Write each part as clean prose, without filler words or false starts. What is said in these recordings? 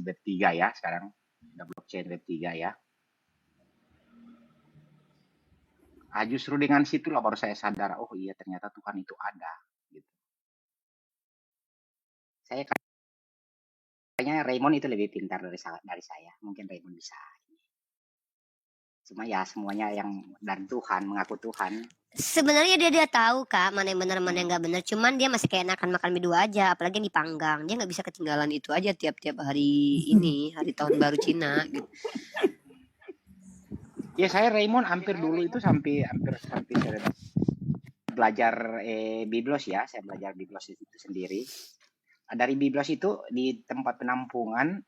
Web 3 ya sekarang. Ada blockchain Web 3 ya. Justru dengan situlah baru saya sadar, oh iya ternyata Tuhan itu ada. Gitu. Saya kayaknya Raymond itu lebih pintar dari saya. Mungkin Raymond bisa. Cuma ya semuanya yang dari Tuhan, mengaku Tuhan. Sebenarnya dia tahu Kak mana yang benar mana yang nggak benar. Cuman dia masih kayak enakan makan mie 2 aja, apalagi yang dipanggang. Dia nggak bisa ketinggalan itu aja tiap-tiap hari ini, hari tahun baru Cina gitu. Ya saya Raymond hampir dulu itu hampir saya belajar Biblos ya, saya belajar Biblos itu sendiri. Dari Biblos itu di tempat penampungan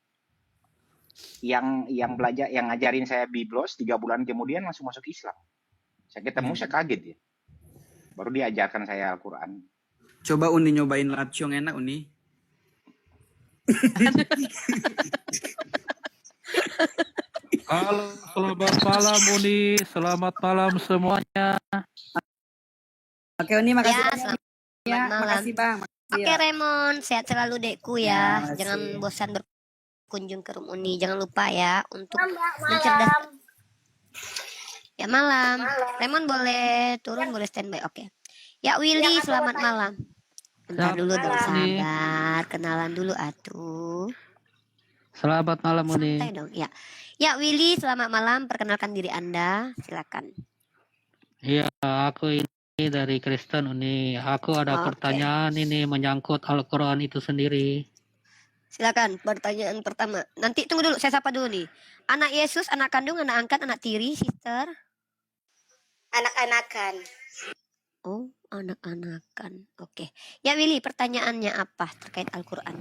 yang belajar, yang ngajarin saya Biblos 3 bulan kemudian langsung masuk Islam. Saya ketemu, saya kaget ya. Baru diajarkan saya Al-Quran. Coba Uni nyobain lapcong enak Uni. Halo, selamat malam Uni, selamat malam semuanya. Oke Uni, makasih Ya, banyak. selamat malam. Makasih Bang. Oke Raymond, sehat selalu dekku ya. Jangan bosan berkunjung ke rumah Uni. Jangan lupa ya untuk mencerdas. Ya malam. Raymond boleh turun, boleh standby. Oke. Ya Willy, selamat malam. Bentar dulu dong, sabar. Kenalan dulu atuh. Selamat malam Uni. Santai dong. Ya. Ya Willy, selamat malam. Perkenalkan diri Anda. Silakan. Iya, aku ini dari Kristen Uni. Aku ada pertanyaan ini menyangkut Al-Quran itu sendiri. Silakan pertanyaan pertama. Nanti tunggu dulu, saya sapa dulu nih. Anak Yesus, anak kandung, anak angkat, anak tiri, sister. Anak-anakan. Oh, anak-anakan. Oke. Ya Willy, pertanyaannya apa terkait Al-Quran?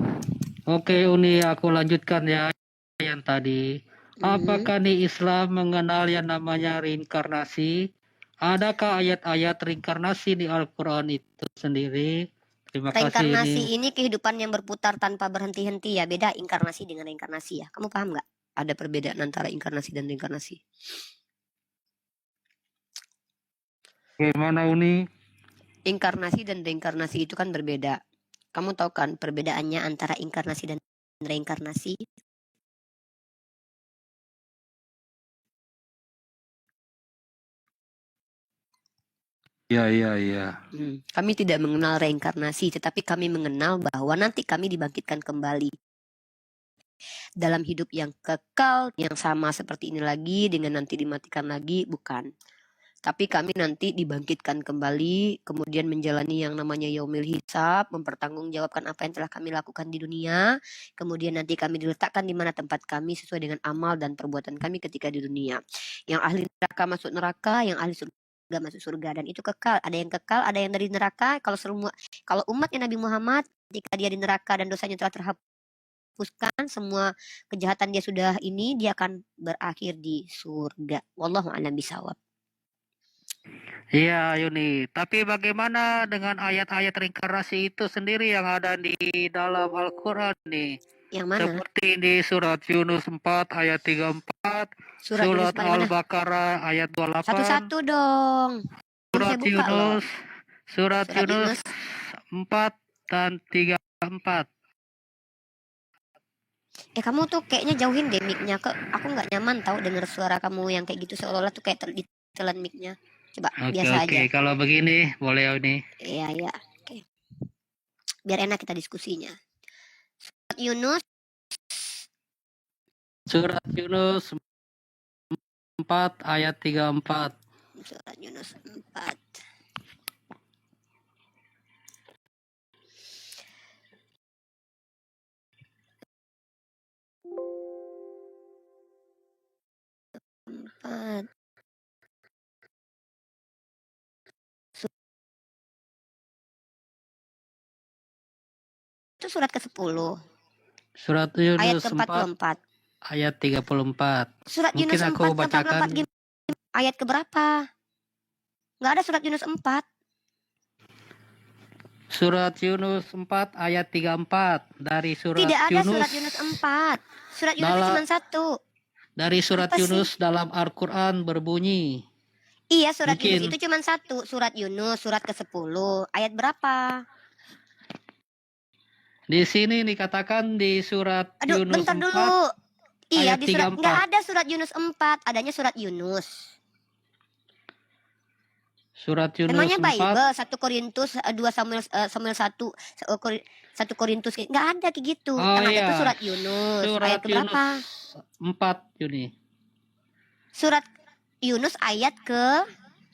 Oke Uni, aku lanjutkan ya yang tadi. Apakah nih Islam mengenal yang namanya reinkarnasi? Adakah ayat-ayat reinkarnasi di Al-Quran itu sendiri? Terima kasih. Reinkarnasi ini kehidupan yang berputar tanpa berhenti-henti ya. Beda inkarnasi dengan reinkarnasi ya. Kamu paham nggak? Ada perbedaan antara inkarnasi dan reinkarnasi. Gimana Uni? Inkarnasi dan reinkarnasi itu kan berbeda. Kamu tahu kan perbedaannya antara inkarnasi dan reinkarnasi? Iya. Kami tidak mengenal reinkarnasi, tetapi kami mengenal bahwa nanti kami dibangkitkan kembali dalam hidup yang kekal, yang sama seperti ini lagi, dengan nanti dimatikan lagi, bukan. Tapi kami nanti dibangkitkan kembali, kemudian menjalani yang namanya yaumil hisab, mempertanggungjawabkan apa yang telah kami lakukan di dunia, kemudian nanti kami diletakkan di mana tempat kami sesuai dengan amal dan perbuatan kami ketika di dunia. Yang ahli neraka masuk neraka, yang ahli surga masuk surga, dan itu kekal. Ada yang kekal, ada yang dari neraka. Kalau umatnya Nabi Muhammad, ketika dia di neraka dan dosanya telah terhapuskan, semua kejahatan dia sudah ini, dia akan berakhir di surga. Wallahu a'lam bishawab. Iya Yuni, tapi bagaimana dengan ayat-ayat reinkarnasi itu sendiri yang ada di dalam Al-Quran nih? Yang mana? Seperti di surat Yunus 4 ayat 34, surat Al-Baqarah ayat 28. Satu-satu dong. Surat Yunus 4 dan 34. Kamu tuh kayaknya jauhin deh mic-nya. Aku nggak nyaman tahu dengar suara kamu yang kayak gitu, seolah-olah tuh kayak ditelan mic-nya. Coba biasa aja. Oke, kalau begini boleh ini. Iya. Oke. Biar enak kita diskusinya. Surat Yunus 4 ayat 34. Surat Yunus 4. Itu surat ke-10. Surat Yunus ayat ke-44. Ayat 34. Surat Yunus 4 ke-44 ayat keberapa? Nggak ada surat Yunus 4. Surat Yunus 4 ayat 34 dari surat Yunus. Tidak ada surat Yunus 4. Surat Yunus cuma 1. Dari surat Yunus dalam Al-Quran berbunyi. Iya, surat Yunus itu cuma 1. Surat Yunus, surat ke-10. Ayat berapa? Di sini dikatakan di surat Aduh, Yunus bentar 4 dulu. Iya, ayat di surat 34. nggak ada surat Yunus 4, adanya surat Yunus. Surat Yunus Emangnya 4 Bible 1 Korintus 2 Samuel Samuel 1 Korintus nggak ada kayak gitu. Oh Yang ada tuh iya, surat Yunus. surat Ayat keberapa? Yunus 4 Yuni. Surat Yunus ayat ke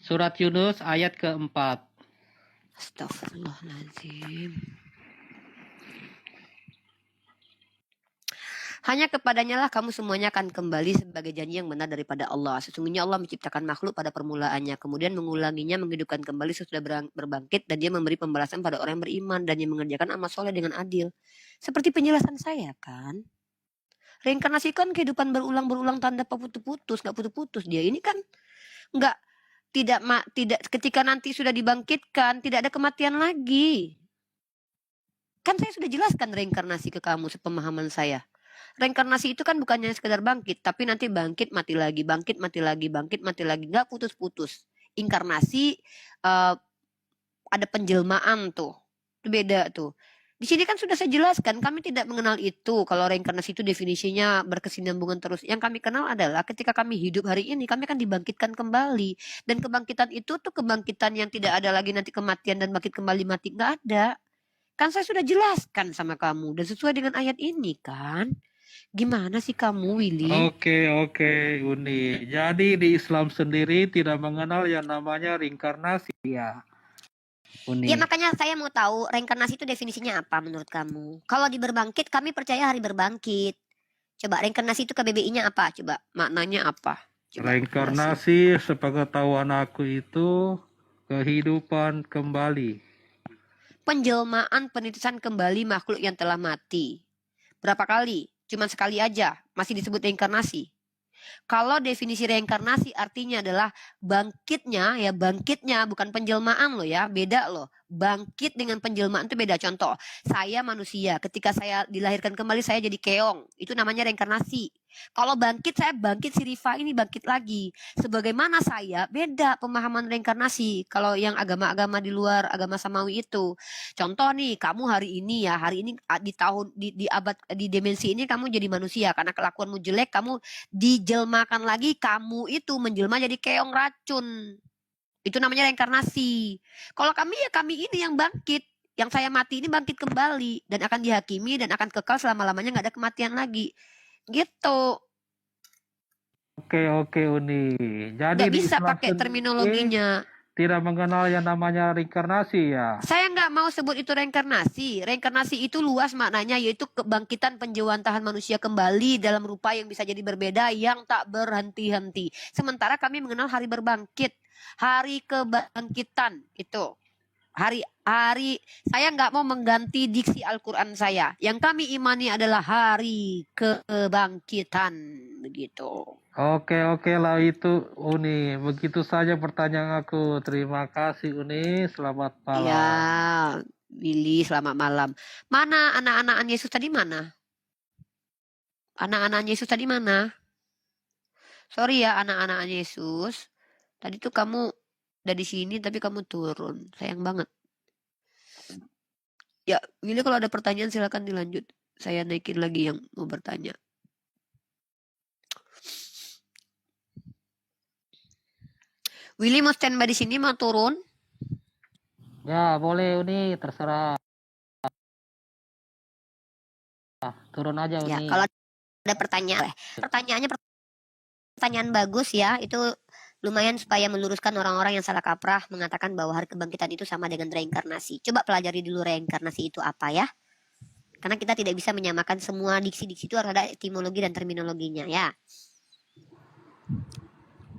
Surat Yunus ayat keempat. Astagfirullahaladzim. Hanya kepadanya lah kamu semuanya akan kembali sebagai janji yang benar daripada Allah. Sesungguhnya Allah menciptakan makhluk pada permulaannya, kemudian mengulanginya, menghidupkan kembali sesudah berbangkit, dan dia memberi pembalasan pada orang yang beriman, dan dia mengerjakan amal soleh dengan adil. Seperti penjelasan saya kan. Reinkarnasi kan kehidupan berulang-berulang tanda putus-putus, nggak putus-putus. Dia ini kan nggak tidak ketika nanti sudah dibangkitkan tidak ada kematian lagi. Kan saya sudah jelaskan reinkarnasi ke kamu sepemahaman saya. Reinkarnasi itu kan bukannya sekedar bangkit, tapi nanti bangkit mati lagi, bangkit mati lagi, bangkit mati lagi, nggak putus-putus. Inkarnasi ada penjelmaan tuh, itu beda tuh. Di sini kan sudah saya jelaskan, kami tidak mengenal itu. Kalau reinkarnasi itu definisinya berkesinambungan terus. Yang kami kenal adalah ketika kami hidup hari ini, kami akan dibangkitkan kembali. Dan kebangkitan itu tuh kebangkitan yang tidak ada lagi nanti kematian dan bangkit kembali mati. Nggak ada. Kan saya sudah jelaskan sama kamu. Dan sesuai dengan ayat ini kan. Gimana sih kamu, Willy? Oke, Uni. Jadi di Islam sendiri tidak mengenal yang namanya reinkarnasi ya, Uni. Ya makanya saya mau tahu reinkarnasi itu definisinya apa menurut kamu? Kalau di berbangkit, kami percaya hari berbangkit. Coba reinkarnasi itu KBBI-nya apa? Coba maknanya apa? Coba, Reinkarnasi sepengetahuan aku itu kehidupan kembali. penjelmaan penitisan kembali makhluk yang telah mati. Berapa kali? Cuma sekali aja, masih disebut reinkarnasi. Kalau definisi reinkarnasi artinya adalah bangkitnya, ya bangkitnya bukan penjelmaan loh ya, beda loh. Bangkit dengan penjelmaan itu beda. Contoh, saya manusia, ketika saya dilahirkan kembali saya jadi keong, itu namanya reinkarnasi. Kalau bangkit, saya bangkit, si Rifa ini bangkit lagi. Sebagaimana saya, beda pemahaman reinkarnasi. Kalau yang agama-agama di luar agama samawi itu. Contoh nih, kamu hari ini di tahun di abad di dimensi ini kamu jadi manusia karena kelakuanmu jelek, kamu dijelmakan lagi, kamu itu menjelma jadi keong racun. Itu namanya reinkarnasi. Kalau kami ya kami ini yang bangkit. Yang saya mati ini bangkit kembali dan akan dihakimi dan akan kekal selama-lamanya, nggak ada kematian lagi. Gitu. Oke, Uni. Jadi Nggak di bisa Islam pakai sendiri terminologinya. tidak mengenal yang namanya reinkarnasi ya. Saya nggak mau sebut itu reinkarnasi. Reinkarnasi itu luas maknanya, yaitu kebangkitan penjewantahan manusia kembali dalam rupa yang bisa jadi berbeda yang tak berhenti-henti. Sementara kami mengenal hari berbangkit, hari kebangkitan itu. Hari saya nggak mau mengganti diksi Al-Quran saya. Yang kami imani adalah hari kebangkitan begitu. Oke lah itu Uni. Begitu saja pertanyaan aku. Terima kasih Uni. Selamat malam. Ya, Willy, selamat malam. Mana anak-anak Yesus tadi mana? Anak-anak Yesus tadi mana? Sorry ya anak-anak Yesus. Tadi tuh kamu udah di sini tapi kamu turun. Sayang banget. Ya, Willy kalau ada pertanyaan silakan dilanjut. Saya naikin lagi yang mau bertanya. Willy mau standby di sini, mau turun? Ya boleh Uni, terserah. Turun aja Uni. Ya, kalau ada pertanyaan, pertanyaan bagus ya. Itu lumayan supaya meluruskan orang-orang yang salah kaprah mengatakan bahwa hari kebangkitan itu sama dengan reinkarnasi. Coba pelajari dulu reinkarnasi itu apa ya. Karena kita tidak bisa menyamakan semua diksi-diksi itu, harus ada etimologi dan terminologinya ya.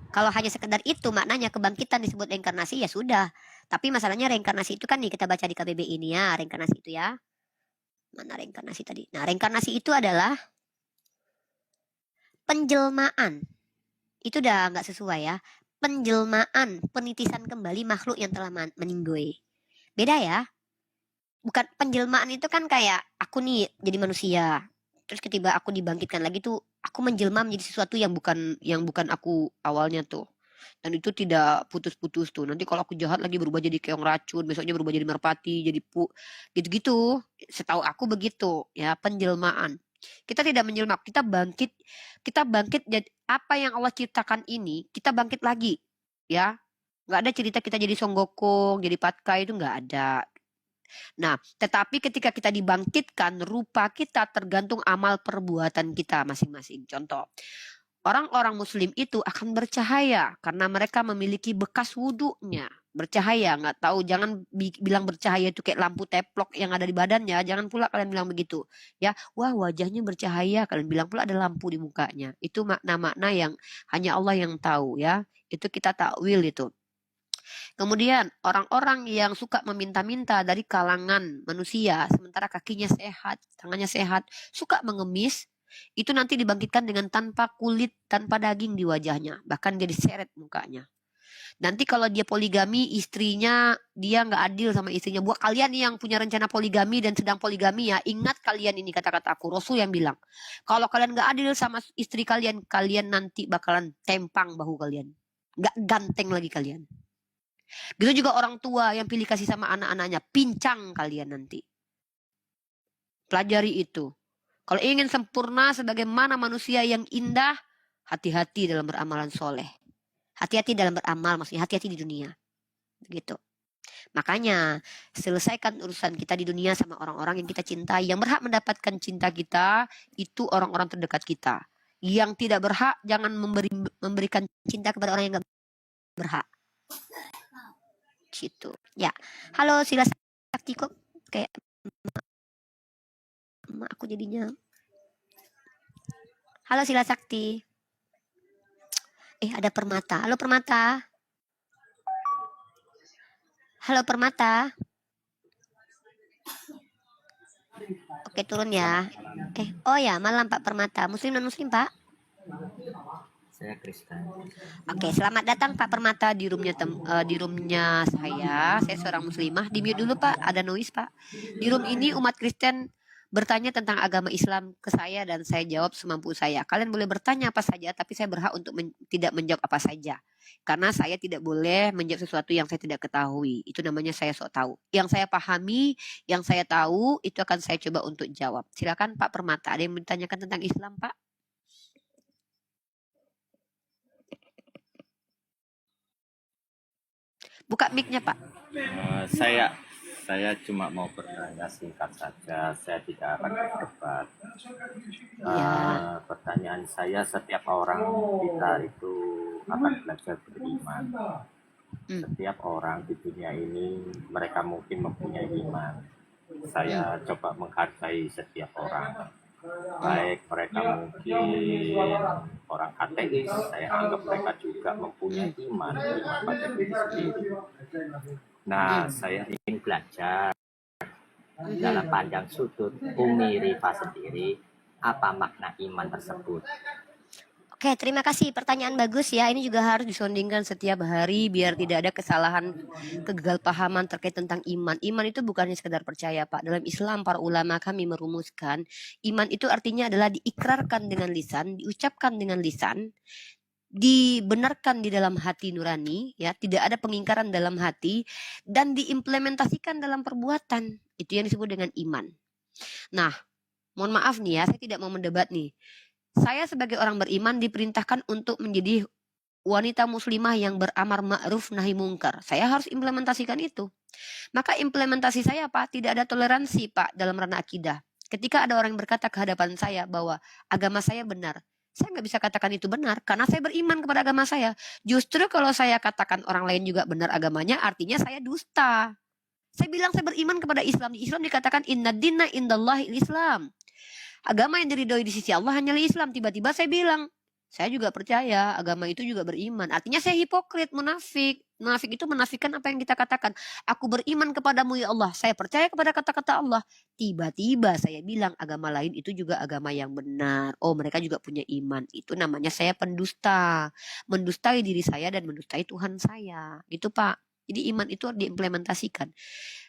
Kalau hanya sekedar itu maknanya kebangkitan disebut reinkarnasi ya sudah. Tapi masalahnya reinkarnasi itu kan nih kita baca di KBB ini ya, reinkarnasi itu ya. Mana reinkarnasi tadi? Nah, reinkarnasi itu adalah penjelmaan. Itu udah nggak sesuai ya. Penjelmaan, penitisan kembali makhluk yang telah meninggoy. Beda ya. Bukan penjelmaan itu kan kayak aku nih jadi manusia. Terus ketika aku dibangkitkan lagi tuh aku menjelma menjadi sesuatu yang bukan aku awalnya tuh. Dan itu tidak putus-putus tuh. Nanti kalau aku jahat lagi berubah jadi keong racun, besoknya berubah jadi merpati, jadi gitu-gitu. Setahu aku begitu ya, penjelmaan. Kita tidak menjelma, kita bangkit jadi apa yang Allah ciptakan ini, kita bangkit lagi. Ya. Nggak ada cerita kita jadi Son Gokong, jadi Patkai, itu nggak ada. Nah, tetapi ketika kita dibangkitkan, rupa kita tergantung amal perbuatan kita masing-masing. Contoh, orang-orang muslim itu akan bercahaya karena mereka memiliki bekas wudhunya. Bercahaya, nggak tahu, jangan bilang bercahaya itu kayak lampu teplok yang ada di badannya. Jangan pula kalian bilang begitu. Ya, wah wajahnya bercahaya, kalian bilang pula ada lampu di mukanya. Itu makna-makna yang hanya Allah yang tahu ya. Itu kita takwil itu. Kemudian orang-orang yang suka meminta-minta dari kalangan manusia, sementara kakinya sehat, tangannya sehat, suka mengemis, itu nanti dibangkitkan dengan tanpa kulit, tanpa daging di wajahnya, bahkan dia diseret mukanya. Nanti kalau dia poligami, istrinya dia nggak adil sama istrinya. Buat kalian yang punya rencana poligami dan sedang poligami ya, ingat kalian ini kata-kata aku, Rasul yang bilang, kalau kalian nggak adil sama istri kalian, kalian nanti bakalan tempang bahu kalian, nggak ganteng lagi kalian. Gitu juga orang tua yang pilih kasih sama anak-anaknya, pincang kalian nanti. Pelajari itu. Kalau ingin sempurna sebagaimana manusia yang indah, hati-hati dalam beramalan soleh. Hati-hati dalam beramal, maksudnya hati-hati di dunia. Begitu. Makanya selesaikan urusan kita di dunia sama orang-orang yang kita cintai. Yang berhak mendapatkan cinta kita, itu orang-orang terdekat kita. Yang tidak berhak, jangan memberikan cinta kepada orang yang gak berhak. Gitu. Ya. Halo Sila Sakti, kok kayak aku jadinya. Halo Sila Sakti. Ada Permata. Halo Permata. Halo Permata. Oke, turun ya. Oh ya, malam Pak Permata. Muslim non muslim, Pak? Saya Kristen. Oke, selamat datang Pak Permata di roomnya saya. Saya seorang muslimah. Di mute dulu Pak, ada noise Pak. Di room ini umat Kristen bertanya tentang agama Islam ke saya dan saya jawab semampu saya. Kalian boleh bertanya apa saja, tapi saya berhak untuk tidak menjawab apa saja. Karena saya tidak boleh menjawab sesuatu yang saya tidak ketahui. Itu namanya saya sok tahu. Yang saya pahami, yang saya tahu, itu akan saya coba untuk jawab. Silakan Pak Permata, ada yang ditanyakan tentang Islam Pak? Buka mic-nya Pak. Saya cuma mau bertanya singkat saja. Saya tidak akan berdebat. Pertanyaan saya, setiap orang kita itu akan belajar beriman. Setiap orang di dunia ini mereka mungkin mempunyai iman. Saya coba menghargai setiap orang. Baik mereka mungkin orang ateis, saya anggap mereka juga mempunyai iman pada diri sendiri. Nah, saya ingin belajar dalam pandang sudut Umi Rifa sendiri, apa makna iman tersebut. Oke, terima kasih. Pertanyaan bagus ya. Ini juga harus disondingkan setiap hari biar tidak ada kesalahan, kegagalpahaman terkait tentang iman. Iman itu bukannya sekedar percaya, Pak. Dalam Islam, para ulama kami merumuskan, iman itu artinya adalah diikrarkan dengan lisan, diucapkan dengan lisan, dibenarkan di dalam hati nurani, ya, tidak ada pengingkaran dalam hati, dan diimplementasikan dalam perbuatan. Itu yang disebut dengan iman. Nah, mohon maaf nih ya, saya tidak mau mendebat nih. Saya sebagai orang beriman diperintahkan untuk menjadi wanita muslimah yang beramar ma'ruf nahi mungkar. Saya harus implementasikan itu. Maka implementasi saya Pak, tidak ada toleransi Pak dalam ranah akidah. Ketika ada orang yang berkata ke hadapan saya bahwa agama saya benar, saya nggak bisa katakan itu benar karena saya beriman kepada agama saya. Justru kalau saya katakan orang lain juga benar agamanya, artinya saya dusta. Saya bilang saya beriman kepada Islam. Di Islam dikatakan inna dinna indallahi Islam. Agama yang diridhoi di sisi Allah hanyalah Islam. Tiba-tiba saya bilang, saya juga percaya agama itu juga beriman. Artinya saya hipokrit, munafik. Munafik itu menafikan apa yang kita katakan. Aku beriman kepadamu ya Allah. Saya percaya kepada kata-kata Allah. Tiba-tiba saya bilang agama lain itu juga agama yang benar. Oh, mereka juga punya iman. Itu namanya saya pendusta. Mendustai diri saya dan mendustai Tuhan saya. Gitu Pak. Jadi iman itu harus diimplementasikan.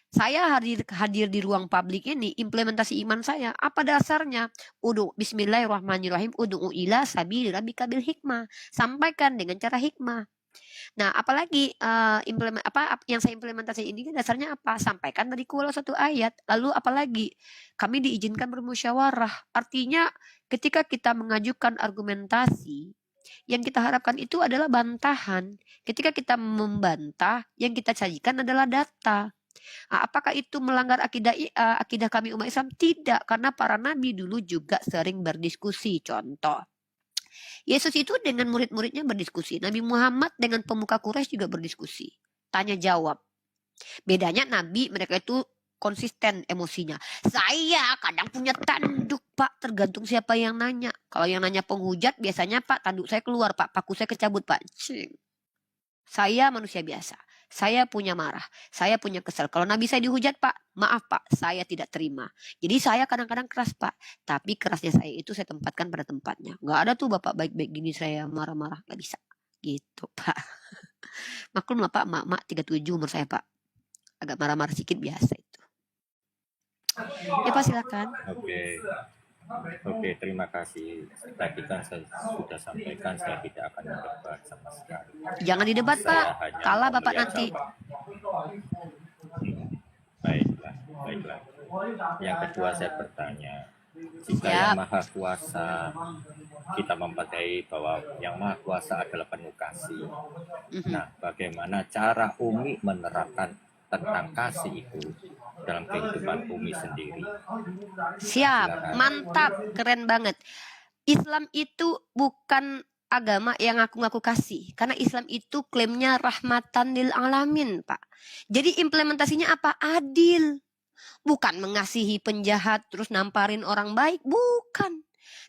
Saya hadir di ruang publik ini, implementasi iman saya. Apa dasarnya? Bismillahirrahmanirrahim. Ud'u ila sabili rabbika bil hikmah. Sampaikan dengan cara hikmah. Nah, apalagi yang saya implementasi ini kan dasarnya apa? Sampaikan dari kuala satu ayat. Lalu apalagi kami diizinkan bermusyawarah. Artinya ketika kita mengajukan argumentasi, yang kita harapkan itu adalah bantahan. Ketika kita membantah, yang kita sajikan adalah data. Apakah itu melanggar akidah kami umat Islam? Tidak, karena para nabi dulu juga sering berdiskusi. Contoh, Yesus itu dengan murid-muridnya berdiskusi. Nabi Muhammad dengan pemuka Quraisy juga berdiskusi. Tanya jawab. Bedanya nabi mereka itu konsisten emosinya. Saya kadang punya tanduk, Pak. Tergantung siapa yang nanya. Kalau yang nanya penghujat, biasanya Pak, tanduk saya keluar, Pak. Paku saya kecabut, Pak. Cing. Saya manusia biasa. Saya punya marah. Saya punya kesel. Kalau nabi saya dihujat, Pak, maaf, Pak, saya tidak terima. Jadi saya kadang-kadang keras, Pak. Tapi kerasnya saya itu saya tempatkan pada tempatnya. Nggak ada tuh Bapak baik-baik gini saya marah-marah. Nggak bisa. Gitu, Pak. Maklum lah, Pak, mak 37 umur saya, Pak. Agak marah-marah sedikit biasa itu. Ya, Pak, silakan. Oke, terima kasih. Tadi kan saya sudah sampaikan saya tidak akan mendebat sama sekali. Jangan didebat, Pak. Saya hanya Kalah mau Bapak melihat nanti. Baiklah. Yang kedua saya bertanya, jika Siap. yang Maha Kuasa, kita mempercayai bahwa yang Maha Kuasa adalah penuh kasih. Nah, bagaimana cara Umi menerapkan tentang kasih itu dalam kehidupan Umi sendiri? Siap, Silakan. mantap, keren banget. Islam itu bukan agama yang ngaku-ngaku kasih. Karena Islam itu klaimnya rahmatan lil alamin, Pak. Jadi implementasinya apa? Adil. Bukan mengasihi penjahat terus namparin orang baik, bukan.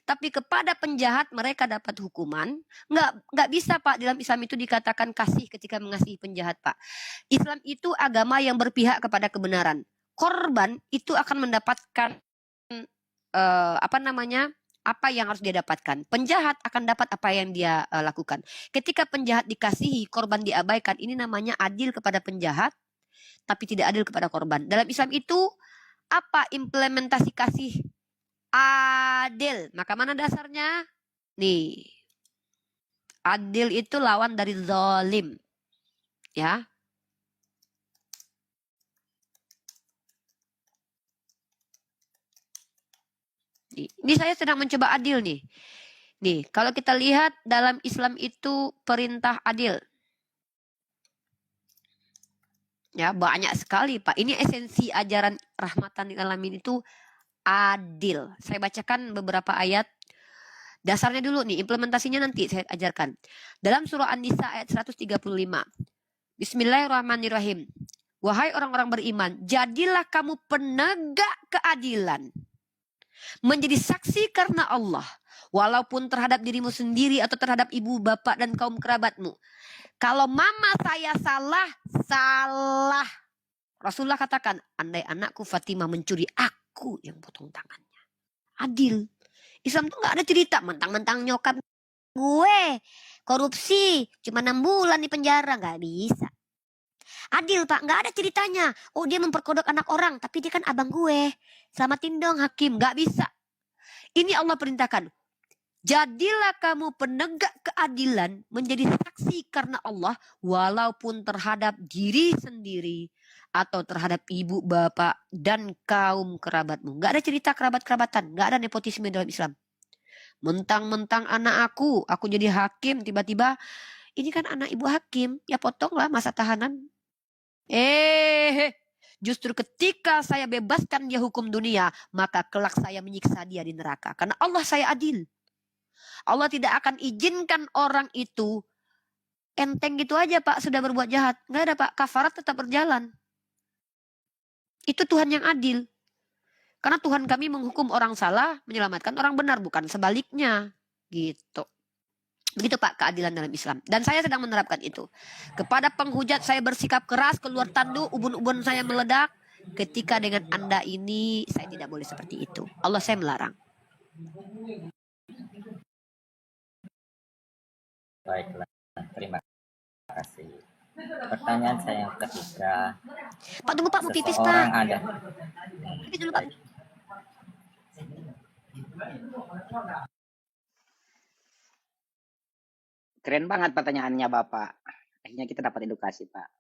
Tapi kepada penjahat mereka dapat hukuman. Nggak bisa, Pak, dalam Islam itu dikatakan kasih ketika mengasihi penjahat, Pak. Islam itu agama yang berpihak kepada kebenaran. Korban itu akan mendapatkan apa yang harus dia dapatkan. Penjahat akan dapat apa yang dia lakukan. Ketika penjahat dikasihi, korban diabaikan. Ini namanya adil kepada penjahat, tapi tidak adil kepada korban. Dalam Islam itu apa implementasi kasih? Adil. Maka mana dasarnya? Nih. Adil itu lawan dari zalim. Ya. Ini saya sedang mencoba adil nih. Nih, kalau kita lihat dalam Islam itu perintah adil. Ya, banyak sekali, Pak. Ini esensi ajaran rahmatan lil alamin itu adil. Saya bacakan beberapa ayat. Dasarnya dulu nih, implementasinya nanti saya ajarkan. Dalam surah An-Nisa ayat 135. Bismillahirrahmanirrahim. Wahai orang-orang beriman, jadilah kamu penegak keadilan. Menjadi saksi karena Allah. Walaupun terhadap dirimu sendiri atau terhadap ibu, bapak, dan kaum kerabatmu. Kalau mama saya salah. Rasulullah katakan, andai anakku Fatimah mencuri, aku yang potong tangannya. Adil. Islam tuh gak ada cerita mentang-mentang nyokap gue korupsi cuma 6 bulan di penjara, gak bisa. Adil, Pak, gak ada ceritanya. Oh, dia memperkodok anak orang, tapi dia kan abang gue. Selamatin dong hakim, gak bisa. Ini Allah perintahkan. Jadilah kamu penegak keadilan, menjadi saksi karena Allah, walaupun terhadap diri sendiri atau terhadap ibu, bapak, dan kaum kerabatmu. Gak ada cerita kerabat-kerabatan, gak ada nepotisme dalam Islam. Mentang-mentang anak aku jadi hakim, tiba-tiba ini kan anak ibu hakim, ya potonglah masa tahanan. Justru ketika saya bebaskan dia hukum dunia, maka kelak saya menyiksa dia di neraka. Karena Allah saya adil. Allah tidak akan izinkan orang itu enteng gitu aja, Pak, sudah berbuat jahat. Nggak ada, Pak, kafarat tetap berjalan. Itu Tuhan yang adil. Karena Tuhan kami menghukum orang salah, menyelamatkan orang benar, bukan sebaliknya. Gitu. Begitu, Pak, keadilan dalam Islam. Dan saya sedang menerapkan itu. Kepada penghujat saya bersikap keras, keluar tanduk, ubun-ubun saya meledak. Ketika dengan Anda ini, saya tidak boleh seperti itu. Allah saya melarang. Baiklah, terima kasih. Pertanyaan saya yang ketiga. Pak, tunggu, Pak, mau pipis, Pak. Seseorang ada. Pipis dulu, Pak. Keren banget pertanyaannya Bapak. Akhirnya kita dapat edukasi, Pak.